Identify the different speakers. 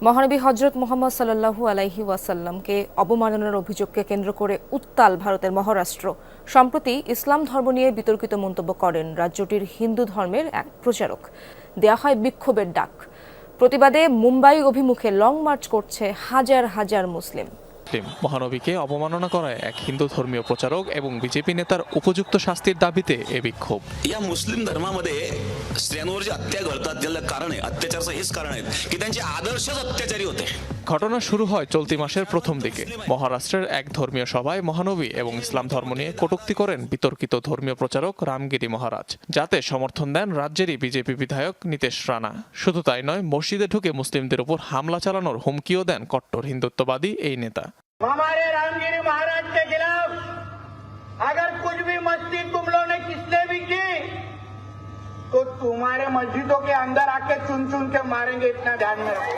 Speaker 1: মহানবী হযরত মুহাম্মদ সাল্লাল্লাহু আলাইহি ওয়াসাল্লামকে অবমাননার অভিযোগকে কেন্দ্র করে উত্তাল ভারতের মহারাষ্ট্র। সম্প্রতি ইসলাম ধর্ম নিয়ে বিতর্কিত মন্তব্য করেন রাজ্যটির হিন্দু ধর্মের এক প্রচারক। দেয়া হয় বিক্ষোভের ডাক। প্রতিবাদে মুম্বাই অভিমুখে লং মার্চ করছে হাজার হাজার মুসলিম।
Speaker 2: মহানবীকে অবমাননা করায় এক হিন্দু ধর্মীয় প্রচারক এবং বিজেপি নেতার উপযুক্ত শাস্তির দাবিতে এ বিক্ষোভ।
Speaker 3: या मुस्लिम धर्मामध्ये स्त्रियांवर जे हत्या घडतात त्याला कारण आहे अत्याचाराचं हेच कारण आहे की त्यांचे आदर्शच अत्याचारी होते।
Speaker 2: ঘটনা শুরু হয় চলতি মাসের প্রথম দিকে। মহারাষ্ট্রের এক ধর্মীয় সভায় মহানবী এবং ইসলাম ধর্ম নিয়ে কটূক্তি করেন বিতর্কিত ধর্মীয় প্রচারক রামগিরি মহারাজ, যাতে সমর্থন দেন রাজ্যেরই বিজেপি বিধায়ক নীতেশ রানা। শুধু তাই নয়, মসজিদে ঢুকে মুসলিমদের উপর হামলা চালানোর হুমকিও দেন কট্টর হিন্দুত্ববাদী এই নেতা।
Speaker 4: हमारे रामगिरी महाराज के खिलाफ अगर कुछ भी मस्ती तुम लोगों ने किसने भी की तो तुम्हारे मस्जिदों के अंदर आके चुन चुन के मारेंगे, इतना ध्यान में रखो।